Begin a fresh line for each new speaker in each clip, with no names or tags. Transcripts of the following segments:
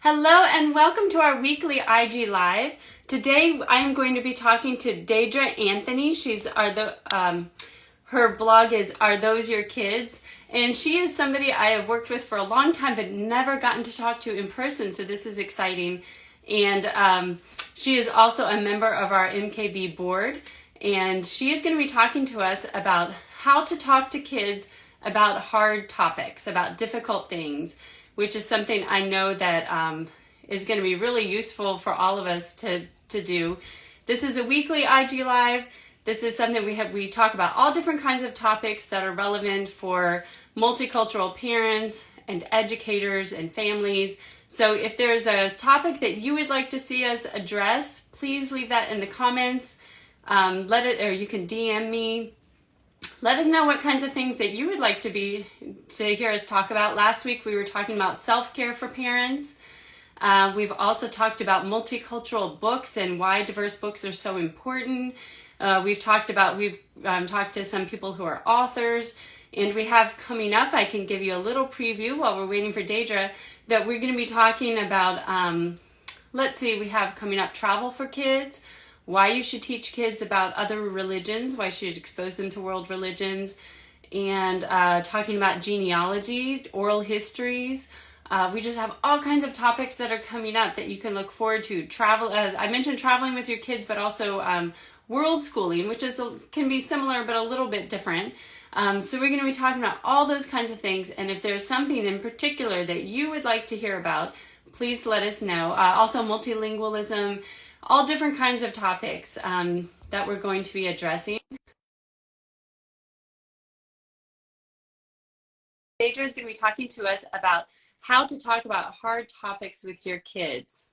Hello and welcome to our weekly IG Live. Today I am going to be talking to Diedre Anthony. Her blog is Are Those Your Kids? And she is somebody I have worked with for a long time but never gotten to talk to in person, so this is exciting. And she is also a member of our MKB board, and she is going to be talking to us about how to talk to kids about hard topics, about difficult things, which is something I know that is going to be really useful for all of us to do. This is a weekly IG Live. This is something we talk about all different kinds of topics that are relevant for multicultural parents and educators and families. So if there's a topic that you would like to see us address, please leave that in the comments. Or you can DM me. Let us know what kinds of things that you would like to hear us talk about. Last week we were talking about self-care for parents. We've also talked about multicultural books and why diverse books are so important. We've talked to some people who are authors, and we have coming up, I can give you a little preview while we're waiting for Diedre, that we're going to be talking about, we have coming up travel for kids, why you should teach kids about other religions, why you should expose them to world religions, and talking about genealogy, oral histories. We just have all kinds of topics that are coming up that you can look forward to. I mentioned traveling with your kids, but also world schooling, which can be similar but a little bit different. So we're going to be talking about all those kinds of things, and if there's something in particular that you would like to hear about, please let us know. Also multilingualism, all different kinds of topics that we're going to be addressing. Diedre is going to be talking to us about how to talk about hard topics with your kids,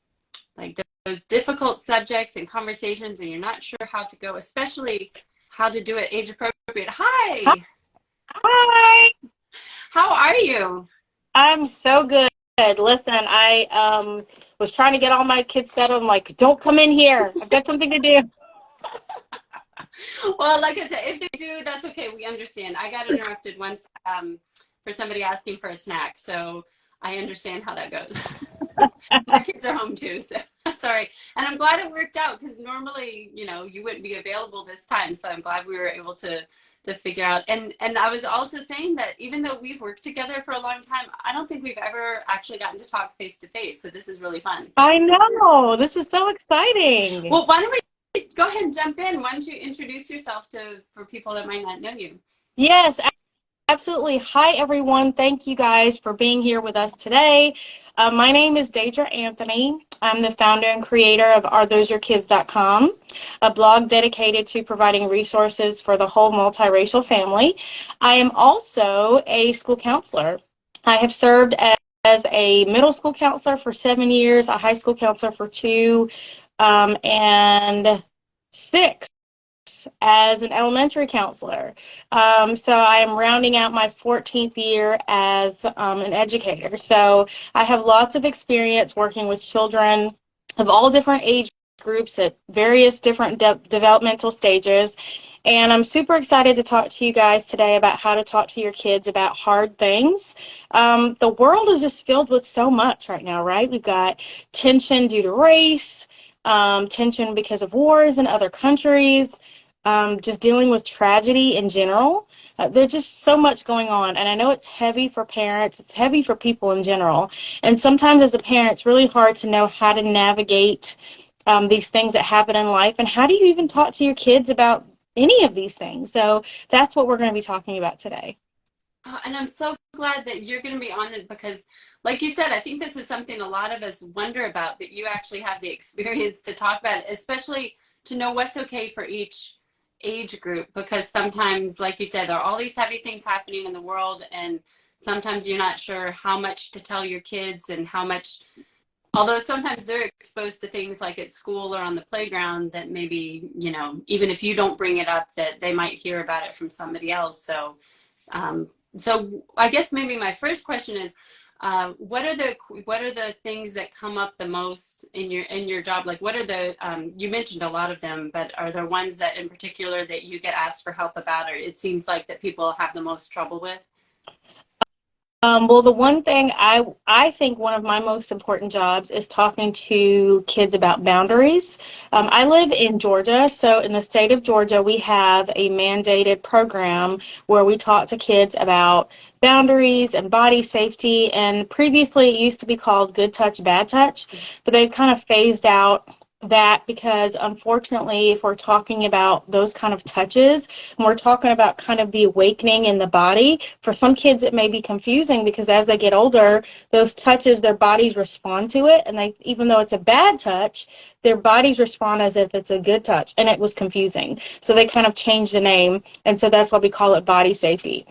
like those difficult subjects and conversations, and you're not sure how to go, especially how to do it age appropriate. Hi.
Hi.
How are you?
I'm so good. Listen, I was trying to get all my kids settled. I'm like, don't come in here. I've got something to do.
Well, like I said, if they do, that's okay. We understand. I got interrupted once for somebody asking for a snack, so I understand how that goes. My kids are home too, so sorry. And I'm glad it worked out, because normally, you wouldn't be available this time. So I'm glad we were able to figure out. And I was also saying that even though we've worked together for a long time, I don't think we've ever actually gotten to talk face to face. So this is really fun.
I know. This is so exciting.
Well, why don't we go ahead and jump in? Why don't you introduce yourself for people that might not know you?
Yes, absolutely. Hi, everyone. Thank you guys for being here with us today. My name is Diedre Anthony. I'm the founder and creator of AreThoseYourKids.com, a blog dedicated to providing resources for the whole multiracial family. I am also a school counselor. I have served as a middle school counselor for 7 years, a high school counselor for 2, and 6 as an elementary counselor. So I am rounding out my 14th year as an educator. So I have lots of experience working with children of all different age groups at various different developmental stages. And I'm super excited to talk to you guys today about how to talk to your kids about hard things. The world is just filled with so much right now, right? We've got tension due to race, tension because of wars in other countries, just dealing with tragedy in general. There's just so much going on, and I know it's heavy for parents, it's heavy for people in general, and sometimes as a parent it's really hard to know how to navigate these things that happen in life, and how do you even talk to your kids about any of these things. So that's what we're going to be talking about today.
And I'm so glad that you're going to be on it, because like you said, I think this is something a lot of us wonder about, but you actually have the experience to talk about it, especially to know what's okay for each age group, because sometimes, like you said, there are all these heavy things happening in the world, and sometimes you're not sure how much to tell your kids, and how much, although sometimes they're exposed to things like at school or on the playground that maybe, even if you don't bring it up, that they might hear about it from somebody else. So I guess maybe my first question is, what are the things that come up the most in your job? Like, what are you mentioned a lot of them, but are there ones that in particular that you get asked for help about, or it seems like that people have the most trouble with?
Well, the one thing I think one of my most important jobs is talking to kids about boundaries. I live in Georgia, so in the state of Georgia, we have a mandated program where we talk to kids about boundaries and body safety. And previously, it used to be called Good Touch, Bad Touch, but they've kind of phased out that because unfortunately, if we're talking about those kind of touches, and we're talking about kind of the awakening in the body, for some kids it may be confusing because as they get older, those touches, their bodies respond to it, and they, even though it's a bad touch, their bodies respond as if it's a good touch, and it was confusing. So they kind of changed the name, and so that's why we call it body safety.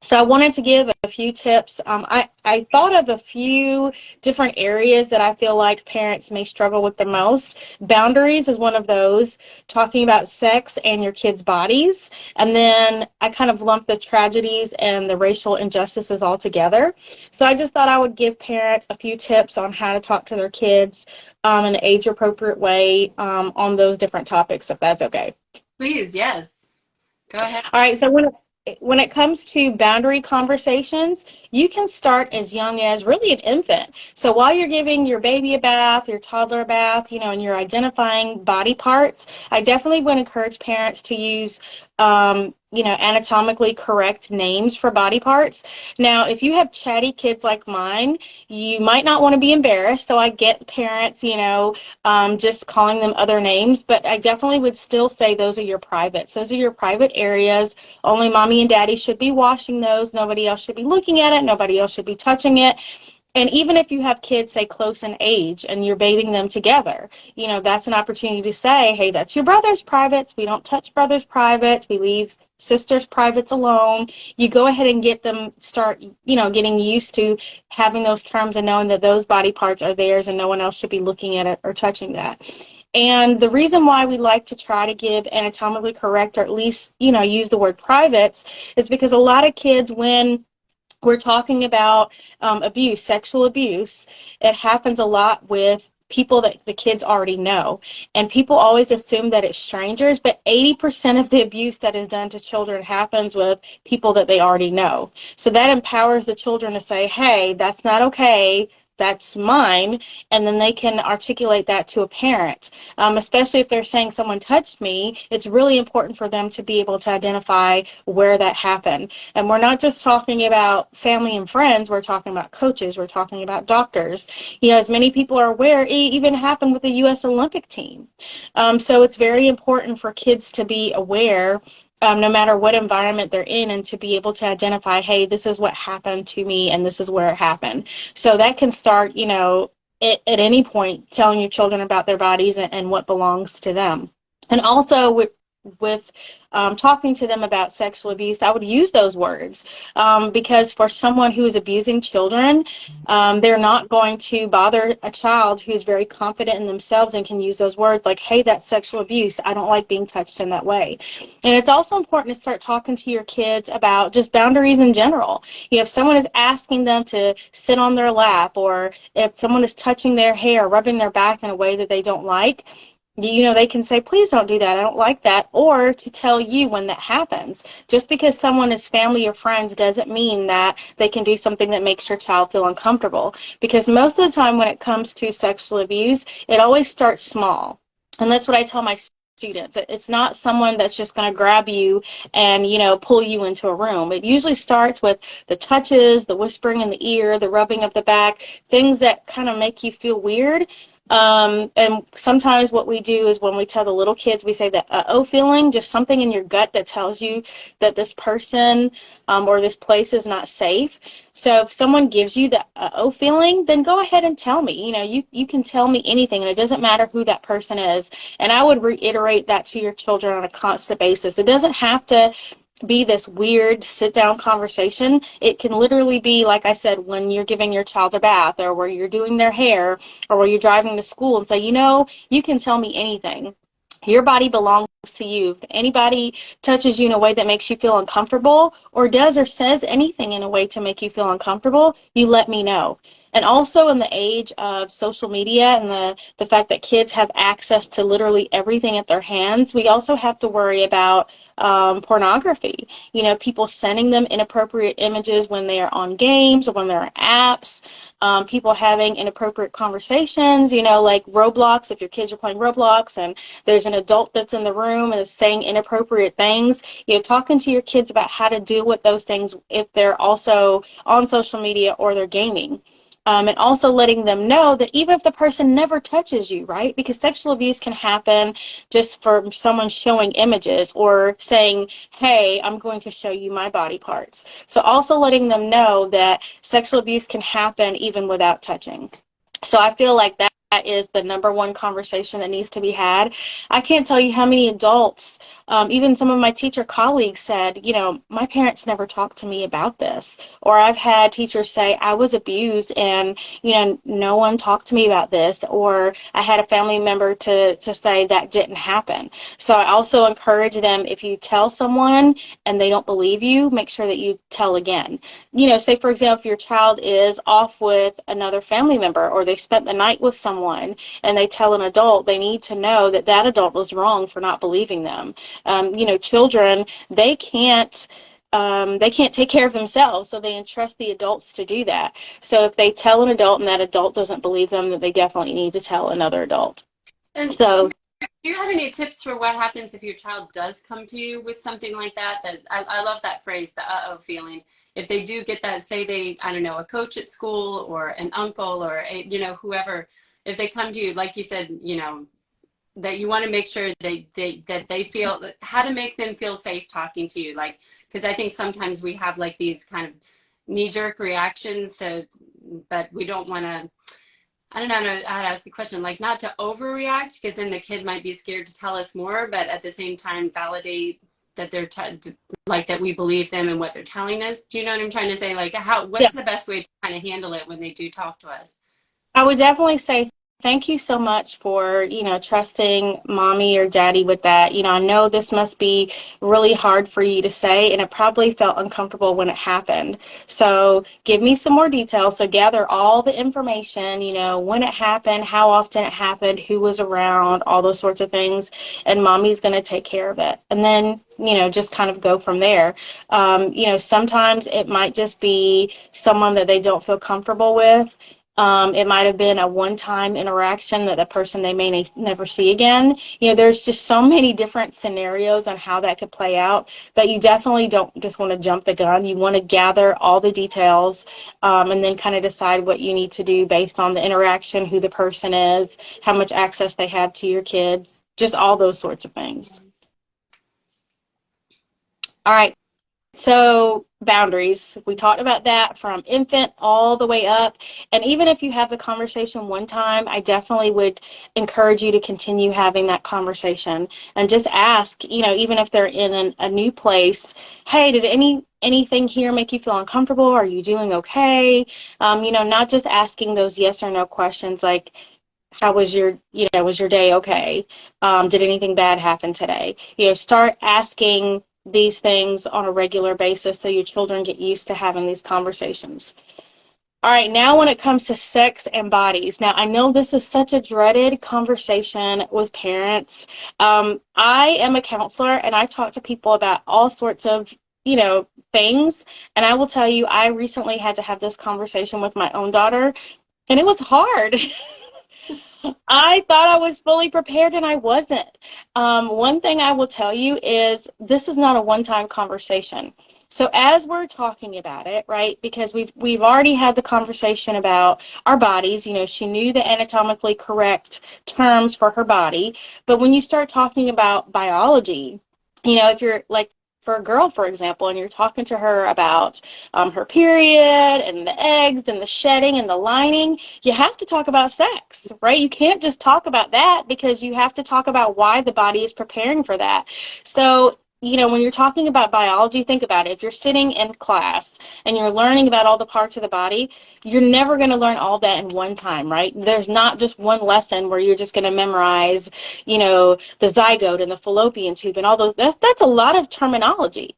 So I wanted to give a few tips. I thought of a few different areas that I feel like parents may struggle with the most. Boundaries is one of those, talking about sex and your kids' bodies. And then I kind of lumped the tragedies and the racial injustices all together. So I just thought I would give parents a few tips on how to talk to their kids in an age-appropriate way on those different topics, if that's okay.
Please, yes. Go ahead.
All right, so when it comes to boundary conversations, you can start as young as really an infant. So while you're giving your baby a bath, your toddler a bath, and you're identifying body parts, I definitely would encourage parents to use anatomically correct names for body parts. Now, if you have chatty kids like mine, you might not want to be embarrassed. So I get parents, just calling them other names, but I definitely would still say those are your privates. Those are your private areas. Only mommy and daddy should be washing those. Nobody else should be looking at it. Nobody else should be touching it. And even if you have kids, say, close in age and you're bathing them together, that's an opportunity to say, hey, that's your brother's privates. We don't touch brother's privates. We leave sister's privates alone. You go ahead and get them start, getting used to having those terms and knowing that those body parts are theirs and no one else should be looking at it or touching that. And the reason why we like to try to give anatomically correct, or at least, use the word privates, is because a lot of kids, when we're talking about abuse, sexual abuse, it happens a lot with people that the kids already know. And people always assume that it's strangers, but 80% of the abuse that is done to children happens with people that they already know. So that empowers the children to say, hey, that's not okay. That's mine, and then they can articulate that to a parent. Especially if they're saying someone touched me, it's really important for them to be able to identify where that happened. And we're not just talking about family and friends, we're talking about coaches, we're talking about doctors. As many people are aware, it even happened with the U.S. Olympic team. So it's very important for kids to be aware no matter what environment they're in, and to be able to identify, hey, this is what happened to me and this is where it happened. So that can start, at any point, telling your children about their bodies and what belongs to them. And also with talking to them about sexual abuse, I would use those words because for someone who is abusing children, they're not going to bother a child who's very confident in themselves and can use those words like, hey, that's sexual abuse. I don't like being touched in that way. And it's also important to start talking to your kids about just boundaries in general. If someone is asking them to sit on their lap, or if someone is touching their hair, rubbing their back in a way that they don't like, they can say, please don't do that, I don't like that, or to tell you when that happens. Just because someone is family or friends doesn't mean that they can do something that makes your child feel uncomfortable, because most of the time when it comes to sexual abuse, it always starts small. And that's what I tell my students. It's not someone that's just going to grab you and, pull you into a room. It usually starts with the touches, the whispering in the ear, the rubbing of the back, things that kind of make you feel weird. And sometimes what we do is when we tell the little kids, we say that uh-oh feeling, just something in your gut that tells you that this person or this place is not safe. So if someone gives you the uh-oh feeling, then go ahead and tell me. You can tell me anything, and it doesn't matter who that person is. And I would reiterate that to your children on a constant basis. It doesn't have to be this weird sit-down conversation. It can literally be, like I said, when you're giving your child a bath, or where you're doing their hair, or where you're driving to school, and say, you can tell me anything. Your body belongs to you. If anybody touches you in a way that makes you feel uncomfortable, or does or says anything in a way to make you feel uncomfortable, you let me know. And also in the age of social media and the fact that kids have access to literally everything at their hands, we also have to worry about pornography. You know, people sending them inappropriate images when they are on games or when they're on apps. People having inappropriate conversations, you know, like Roblox, if your kids are playing Roblox and there's an adult that's in the room and is saying inappropriate things, you know, talking to your kids about how to deal with those things if they're also on social media or they're gaming. And also letting them know that even if the person never touches you, right? Because sexual abuse can happen just from someone showing images or saying, hey, I'm going to show you my body parts. So also letting them know that sexual abuse can happen even without touching. So I feel like that is the number one conversation that needs to be had. I can't tell you how many adults, even some of my teacher colleagues said, you know, my parents never talked to me about this. Or I've had teachers say, I was abused and, you know, no one talked to me about this. Or I had a family member to say that didn't happen. So I also encourage them, if you tell someone and they don't believe you, make sure that you tell again. You know, say, for example, if your child is off with another family member or they spent the night with someone and they tell an adult, they need to know that that adult was wrong for not believing them. You know, children, they can't take care of themselves, so they entrust the adults to do that. So if they tell an adult and that adult doesn't believe them, then they definitely need to tell another adult.
And
So
do you have any tips for what happens if your child does come to you with something like that? That I love that phrase, the uh-oh feeling. If they do get that, say they, I don't know, a coach at school or an uncle or, you know, whoever, if they come to you, like you said, you know, that you want to make sure that they feel, how to make them feel safe talking to you. Like, because I think sometimes we have like these kind of knee-jerk reactions to, but we don't want to, I don't know how to ask the question, like not to overreact, because then the kid might be scared to tell us more, but at the same time validate that they're like that we believe them and what they're telling us. Do you know what I'm trying to say? Like
yeah,
what's the best way to kind of handle it when they do talk to us?
I would definitely say thank you so much for, you know, trusting mommy or daddy with that. You know, I know this must be really hard for you to say, and it probably felt uncomfortable when it happened. So give me some more details. So gather all the information, you know, when it happened, how often it happened, who was around, all those sorts of things, and mommy's going to take care of it. And then, you know, just kind of go from there. You know, sometimes it might just be someone that they don't feel comfortable with. It might have been a one-time interaction that the person they may never see again. You know, there's just so many different scenarios on how that could play out, but you definitely don't just want to jump the gun. You want to gather all the details and then kind of decide what you need to do based on the interaction, who the person is, how much access they have to your kids, just all those sorts of things. All right. So boundaries, we talked about that from infant all the way up. And even if you have the conversation one time, I definitely would encourage you to continue having that conversation and just ask, you know, even if they're in a new place, hey, did anything here make you feel uncomfortable? Are you doing okay? You know, not just asking those yes or no questions like, how was was your day okay? Did anything bad happen today? You know, start asking these things on a regular basis so your children get used to having these conversations. All right, now when it comes to sex and bodies, now I know this is such a dreaded conversation with parents. I am a counselor and I talk to people about all sorts of, you know, things. And I will tell you, I recently had to have this conversation with my own daughter, and it was hard. I thought I was fully prepared and I wasn't. One thing I will tell you is this is not a one-time conversation. So as we're talking about it, right, because we've already had the conversation about our bodies, you know, she knew the anatomically correct terms for her body, but when you start talking about biology, you know, if you're like for a girl, for example, and you're talking to her about her period and the eggs and the shedding and the lining, you have to talk about sex, right? You can't just talk about that because you have to talk about why the body is preparing for that. So, you know, when you're talking about biology, think about it. If you're sitting in class and you're learning about all the parts of the body, you're never going to learn all that in one time, right? There's not just one lesson where you're just going to memorize, you know, the zygote and the fallopian tube and all those. That's a lot of terminology.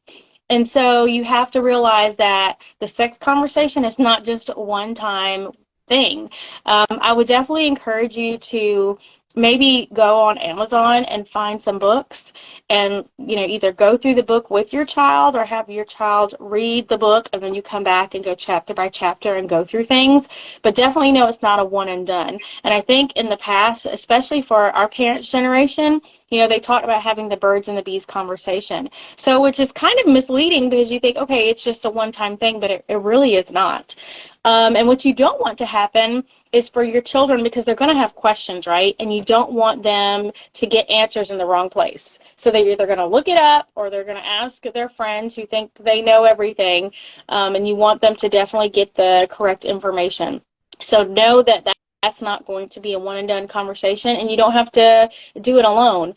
And so you have to realize that the sex conversation is not just one time thing. I would definitely encourage you to maybe go on Amazon and find some books and, either go through the book with your child or have your child read the book, and then you come back and go chapter by chapter and go through things. But definitely know it's not a one and done. And I think in the past, especially for our parents' generation, they talked about having the birds and the bees conversation. So, which is kind of misleading because you think, okay, it's just a one-time thing, but it really is not. And what you don't want to happen is for your children, because they're going to have questions, right? And you don't want them to get answers in the wrong place. So they're either going to look it up or they're going to ask their friends who think they know everything. And you want them to definitely get the correct information. So know that that's not going to be a one and done conversation, and you don't have to do it alone.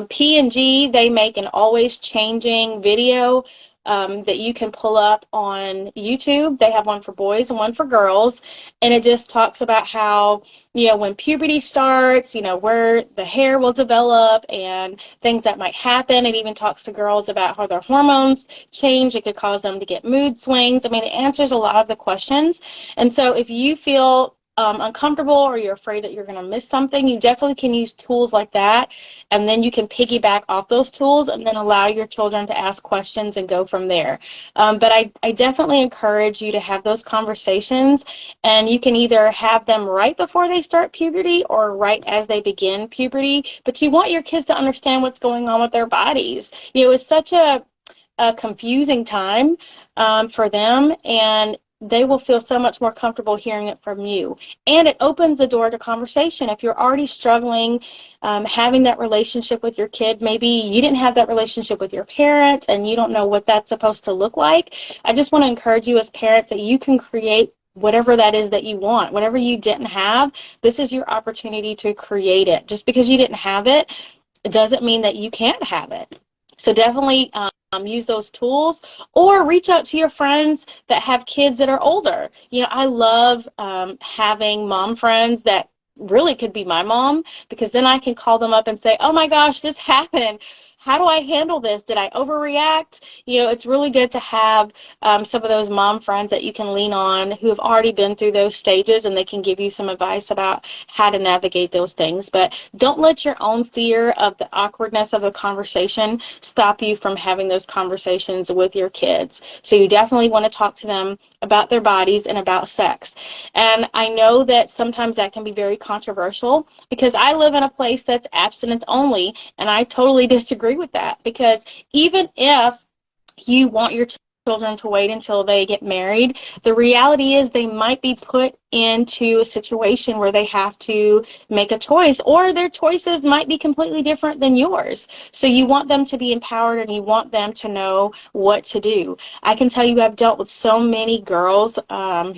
P&G, they make an always changing video that you can pull up on YouTube. They have one for boys and one for girls, and it just talks about how, when puberty starts, where the hair will develop and things that might happen. It even talks to girls about how their hormones change. It could cause them to get mood swings. I mean, it answers a lot of the questions. And so if you feel uncomfortable or you're afraid that you're going to miss something, you definitely can use tools like that, and then you can piggyback off those tools and then allow your children to ask questions and go from there. But I definitely encourage you to have those conversations, and you can either have them right before they start puberty or right as they begin puberty, but you want your kids to understand what's going on with their bodies. It's such a confusing time for them, and they will feel so much more comfortable hearing it from you. And it opens the door to conversation. If you're already struggling having that relationship with your kid, maybe you didn't have that relationship with your parents and you don't know what that's supposed to look like, I just want to encourage you as parents that you can create whatever that is that you want. Whatever you didn't have, this is your opportunity to create it. Just because you didn't have it, it doesn't mean that you can't have it. So definitely use those tools, or reach out to your friends that have kids that are older. I love having mom friends that really could be my mom, because then I can call them up and say, oh my gosh, this happened. How do I handle this? Did I overreact? It's really good to have some of those mom friends that you can lean on who have already been through those stages, and they can give you some advice about how to navigate those things. But don't let your own fear of the awkwardness of a conversation stop you from having those conversations with your kids. So you definitely want to talk to them about their bodies and about sex. And I know that sometimes that can be very controversial, because I live in a place that's abstinence only, and I totally disagree with that, because even if you want your children to wait until they get married, the reality is they might be put into a situation where they have to make a choice, or their choices might be completely different than yours. So you want them to be empowered, and you want them to know what to do. I can tell you I've dealt with so many girls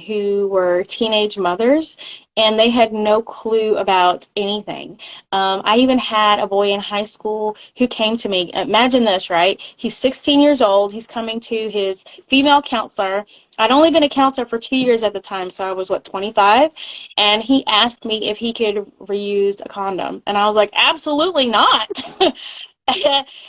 who were teenage mothers, and they had no clue about anything. I even had a boy in high school who came to me. Imagine this, right? He's 16 years old. He's coming to his female counselor. I'd only been a counselor for 2 years at the time, so I was, 25? And he asked me if he could reuse a condom. And I was like, absolutely not.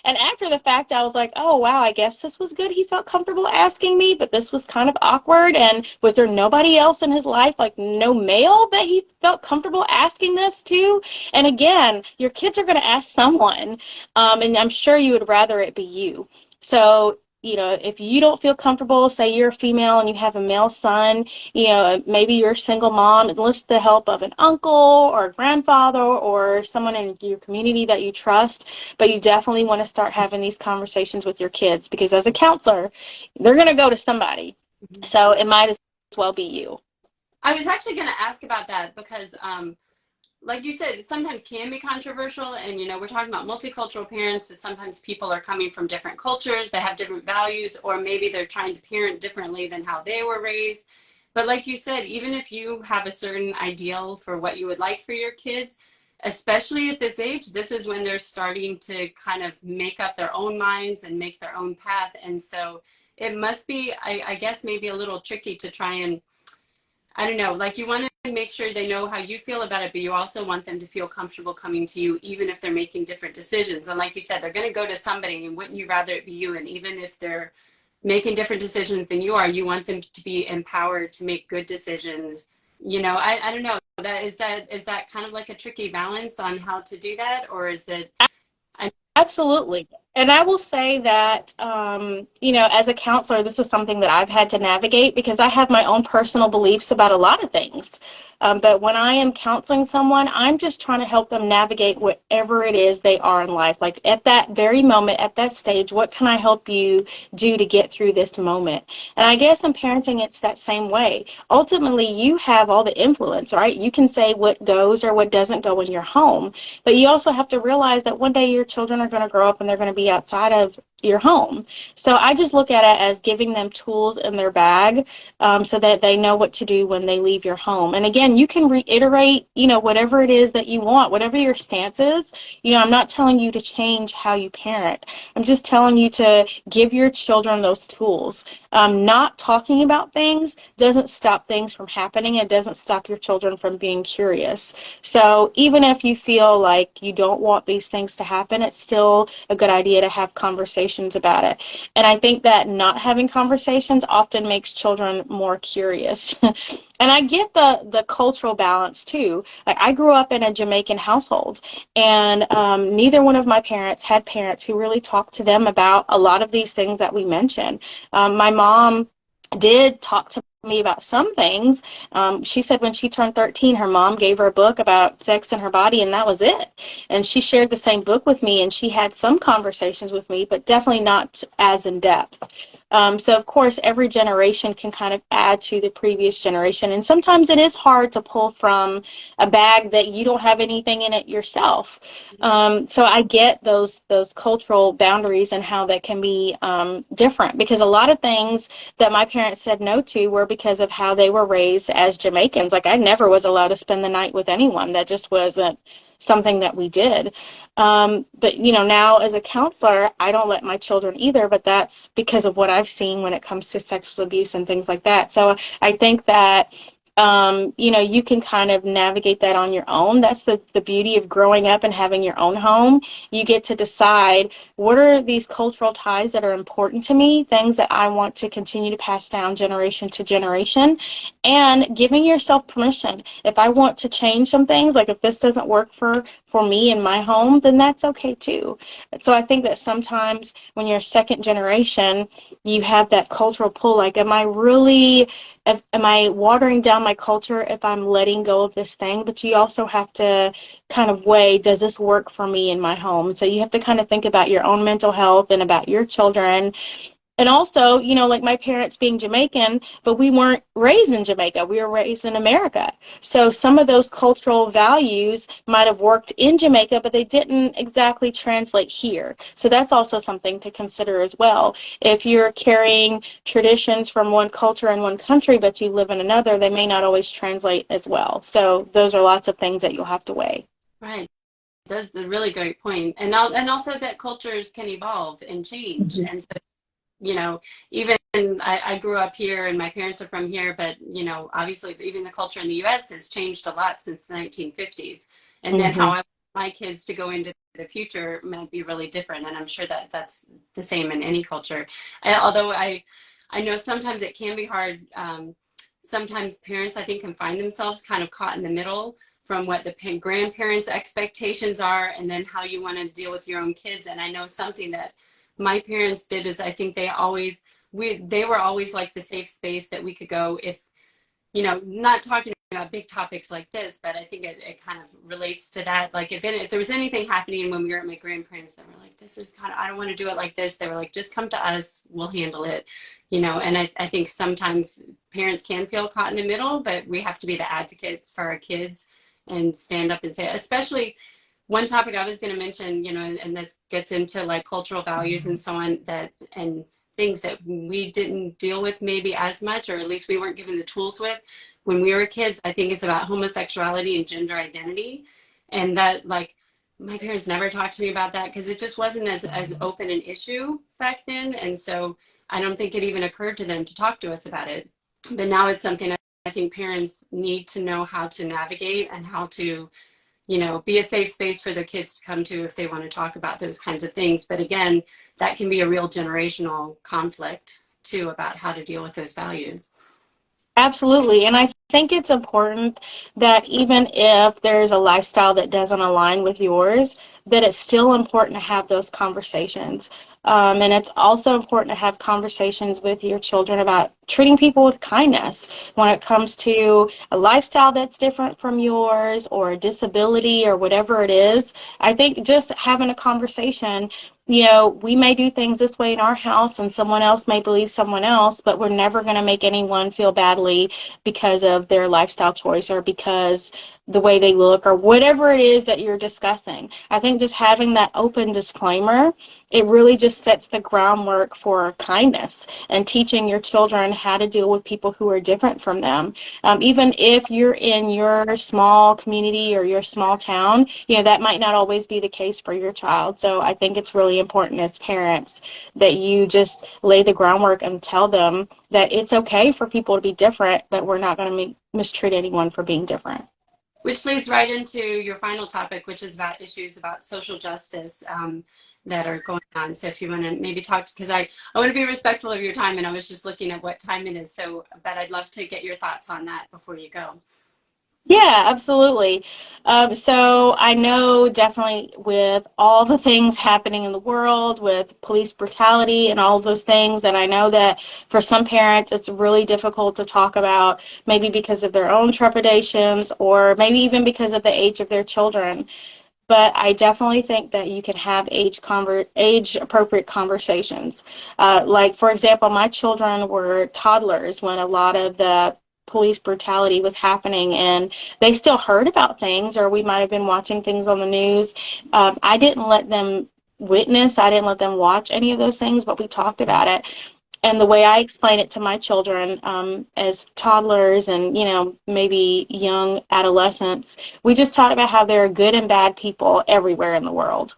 And after the fact, I was like, oh, wow, I guess this was good. He felt comfortable asking me, but this was kind of awkward. And was there nobody else in his life, like no male that he felt comfortable asking this to? And again, your kids are going to ask someone, and I'm sure you would rather it be you. So, if you don't feel comfortable, say you're a female and you have a male son, maybe you're a single mom, enlist the help of an uncle or a grandfather or someone in your community that you trust. But you definitely want to start having these conversations with your kids, because as a counselor, they're going to go to somebody. So it might as well be you.
I was actually going to ask about that, because like you said, it sometimes can be controversial, and we're talking about multicultural parents, so sometimes people are coming from different cultures, they have different values, or maybe they're trying to parent differently than how they were raised. But like you said, even if you have a certain ideal for what you would like for your kids, especially at this age, this is when they're starting to kind of make up their own minds and make their own path. And so it must be, I guess, maybe a little tricky to try and, I don't know, like, you want to make sure they know how you feel about it, but you also want them to feel comfortable coming to you, even if they're making different decisions. And like you said, they're going to go to somebody, and wouldn't you rather it be you? And even if they're making different decisions than you are, you want them to be empowered to make good decisions you know, I don't know. That kind of like a tricky balance on how to do that, or is that I
Absolutely. And I will say that, as a counselor, this is something that I've had to navigate because I have my own personal beliefs about a lot of things. But when I am counseling someone, I'm just trying to help them navigate whatever it is they are in life. Like at that very moment, at that stage, what can I help you do to get through this moment? And I guess in parenting, it's that same way. Ultimately, you have all the influence, right? You can say what goes or what doesn't go in your home. But you also have to realize that one day your children are going to grow up and they're going to be outside of your home. So I just look at it as giving them tools in their bag, so that they know what to do when they leave your home. And again, you can reiterate, whatever it is that you want, whatever your stance is. I'm not telling you to change how you parent. I'm just telling you to give your children those tools. Not talking about things doesn't stop things from happening. It doesn't stop your children from being curious. So even if you feel like you don't want these things to happen, it's still a good idea to have conversations about it. And I think that not having conversations often makes children more curious. And I get the cultural balance too. Like I grew up in a Jamaican household, and neither one of my parents had parents who really talked to them about a lot of these things that we mentioned. My mom did talk to me about some things. She said when she turned 13, her mom gave her a book about sex and her body, and that was it. And she shared the same book with me, and she had some conversations with me, but definitely not as in depth. So, of course, every generation can kind of add to the previous generation. And sometimes it is hard to pull from a bag that you don't have anything in it yourself. So I get those cultural boundaries and how that can be different, because a lot of things that my parents said no to were because of how they were raised as Jamaicans. Like I never was allowed to spend the night with anyone. That just wasn't something that we did. But now as a counselor, I don't let my children either, but that's because of what I've seen when it comes to sexual abuse and things like that. So I think that you can kind of navigate that on your own. That's the beauty of growing up and having your own home. You get to decide what are these cultural ties that are important to me, things that I want to continue to pass down generation to generation, and giving yourself permission. If I want to change some things, like if this doesn't work for me in my home, then that's okay too. So I think that sometimes when you're second generation, you have that cultural pull, like, am I watering down my culture if I'm letting go of this thing? But you also have to kind of weigh, does this work for me in my home? So you have to kind of think about your own mental health and about your children. And also, like my parents being Jamaican, but we weren't raised in Jamaica. We were raised in America. So some of those cultural values might have worked in Jamaica, but they didn't exactly translate here. So that's also something to consider as well. If you're carrying traditions from one culture in one country, but you live in another, they may not always translate as well. So those are lots of things that you'll have to weigh.
right. That's a really great point. And also that cultures can evolve and change.
Mhm.
And so, even I grew up here and my parents are from here, but, obviously even the culture in the US has changed a lot since the 1950s. And then how
Mhm.
I want my kids to go into the future might be really different. And I'm sure that that's the same in any culture. Although I know sometimes it can be hard. Sometimes parents, I think, can find themselves kind of caught in the middle from what the grandparents' expectations are and then how you want to deal with your own kids. And I know something that my parents did is I think they were always like the safe space that we could go if, not talking about big topics like this, but I think it kind of relates to that. Like if there was anything happening when we were at my grandparents that were like, this is kind of, I don't want to do it like this. They were like, just come to us, we'll handle it, and I think sometimes parents can feel caught in the middle, but we have to be the advocates for our kids and stand up and say, especially one topic I was going to mention, and this gets into like cultural values and so on, and things that we didn't deal with maybe as much, or at least we weren't given the tools with when we were kids. I think it's about homosexuality and gender identity. And that, like, my parents never talked to me about that because it just wasn't as open an issue back then. And so I don't think it even occurred to them to talk to us about it. But now it's something I think parents need to know how to navigate and how to be a safe space for their kids to come to if they want to talk about those kinds of things. But again, that can be a real generational conflict too about how to deal with those values.
Absolutely. And I think it's important that even if there's a lifestyle that doesn't align with yours, that it's still important to have those conversations. And it's also important to have conversations with your children about treating people with kindness when it comes to a lifestyle that's different from yours or a disability or whatever it is. I think just having a conversation, we may do things this way in our house and someone else may believe someone else, but we're never going to make anyone feel badly because of their lifestyle choice or because the way they look or whatever it is that you're discussing. I think just having that open disclaimer, it really just sets the groundwork for kindness and teaching your children how to deal with people who are different from them. Even if you're in your small community or your small town, that might not always be the case for your child. So I think it's really important as parents that you just lay the groundwork and tell them that it's okay for people to be different, but we're not going to mistreat anyone for being different.
Which leads right into your final topic, which is about issues about social justice that are going on. So if you want to maybe talk, because I want to be respectful of your time, and I was just looking at what time it is. So, but I'd love to get your thoughts on that before you go.
Yeah, absolutely. So I know definitely with all the things happening in the world, with police brutality and all of those things, and I know that for some parents it's really difficult to talk about, maybe because of their own trepidations or maybe even because of the age of their children. But I definitely think that you can have age-appropriate conversations. Like, for example, my children were toddlers when a lot of the police brutality was happening, and they still heard about things, or we might have been watching things on the news. I didn't let them witness, I didn't let them watch any of those things, but we talked about it. And the way I explain it to my children as toddlers and, maybe young adolescents, we just talked about how there are good and bad people everywhere in the world.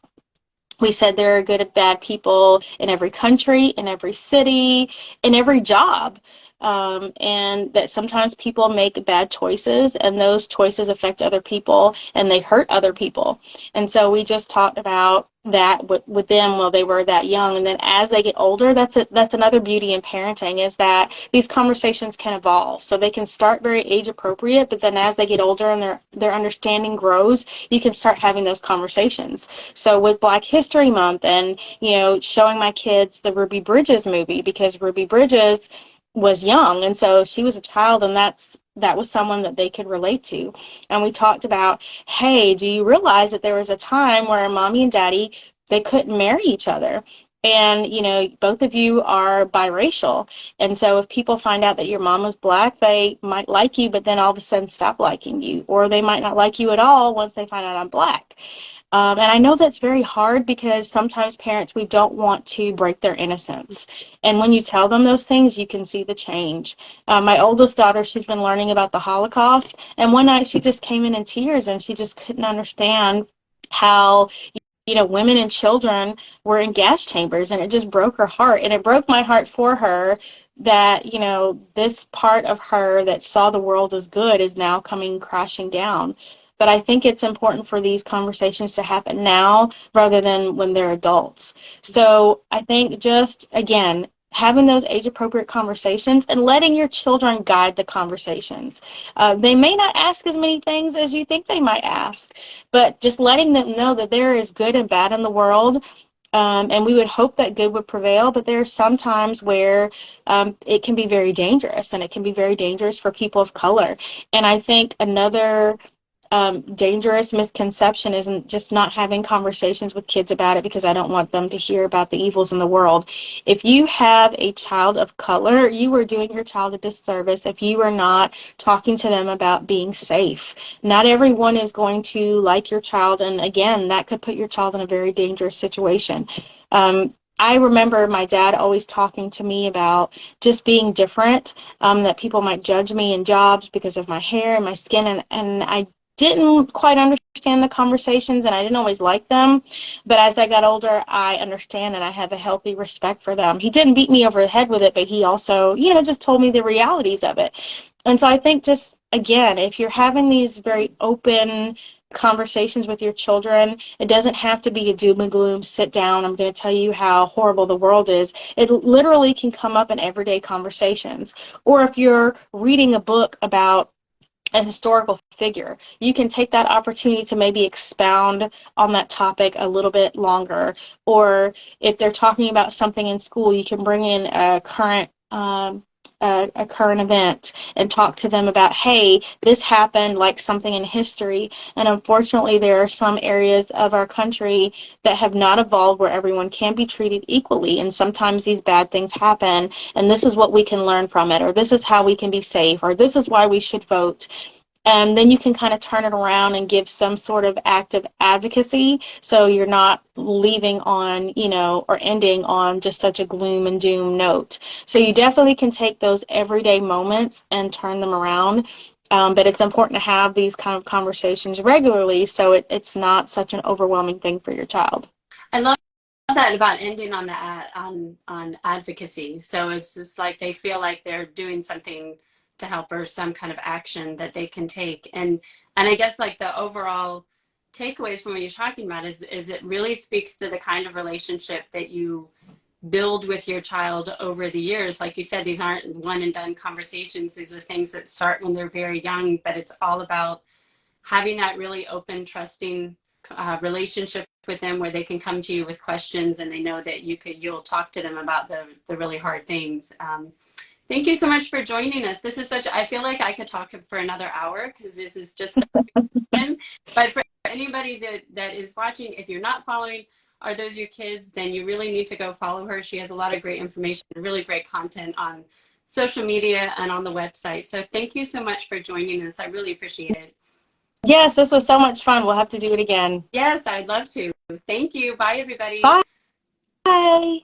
We said there are good and bad people in every country, in every city, in every job. And that sometimes people make bad choices and those choices affect other people and they hurt other people. And so we just talked about that with them while they were that young. And then as they get older, that's another beauty in parenting, is that these conversations can evolve. So they can start very age appropriate, but then as they get older and their understanding grows, you can start having those conversations. So with Black History Month and, showing my kids the Ruby Bridges movie, because Ruby Bridges was young, and so she was a child, and that was someone that they could relate to. And we talked about, hey, do you realize that there was a time where mommy and daddy, they couldn't marry each other? And, both of you are biracial. And so if people find out that your mom is Black, they might like you, but then all of a sudden stop liking you. Or they might not like you at all once they find out I'm Black. And I know that's very hard because sometimes parents, we don't want to break their innocence. And when you tell them those things, you can see the change. My oldest daughter, she's been learning about the Holocaust. And one night she just came in tears and she just couldn't understand how, women and children were in gas chambers, and it just broke her heart. And it broke my heart for her that, this part of her that saw the world as good is now coming crashing down. But I think it's important for these conversations to happen now rather than when they're adults. So I think just, again, having those age-appropriate conversations and letting your children guide the conversations. They may not ask as many things as you think they might ask, but just letting them know that there is good and bad in the world. And we would hope that good would prevail, but there are some times where it can be very dangerous, and it can be very dangerous for people of color. And I think another dangerous misconception isn't just not having conversations with kids about it because I don't want them to hear about the evils in the world. If you have a child of color, you are doing your child a disservice if you are not talking to them about being safe. Not everyone is going to like your child, and again, that could put your child in a very dangerous situation. I remember my dad always talking to me about just being different, that people might judge me in jobs because of my hair and my skin, and I didn't quite understand the conversations, and I didn't always like them. But as I got older, I understand, and I have a healthy respect for them. He didn't beat me over the head with it, but he also, just told me the realities of it. And so I think just, again, if you're having these very open conversations with your children, it doesn't have to be a doom and gloom, sit down, I'm going to tell you how horrible the world is. It literally can come up in everyday conversations. Or if you're reading a book about a historical figure. You can take that opportunity to maybe expound on that topic a little bit longer. Or if they're talking about something in school, you can bring in a current event and talk to them about, hey, this happened, like something in history. And unfortunately, there are some areas of our country that have not evolved where everyone can be treated equally. And sometimes these bad things happen. And this is what we can learn from it, or this is how we can be safe, or this is why we should vote. And then you can kind of turn it around and give some sort of active advocacy, so you're not leaving on, or ending on just such a gloom and doom note. So you definitely can take those everyday moments and turn them around. But it's important to have these kind of conversations regularly, so it's not such an overwhelming thing for your child.
I love that about ending on the on advocacy. So it's just like they feel like they're doing something to help, or some kind of action that they can take. And I guess like the overall takeaways from what you're talking about is it really speaks to the kind of relationship that you build with your child over the years. Like you said, these aren't one and done conversations. These are things that start when they're very young, but it's all about having that really open, trusting relationship with them, where they can come to you with questions and they know that you'll talk to them about the really hard things. Thank you so much for joining us. This is I feel like I could talk for another hour, because this is just so fun. But for anybody that is watching, if you're not following Are Those Your Kids, then you really need to go follow her. She has a lot of great information, really great content on social media and on the website. So thank you so much for joining us. I really appreciate it.
Yes, this was so much fun. We'll have to do it again.
Yes, I'd love to. Thank you. Bye, everybody.
Bye.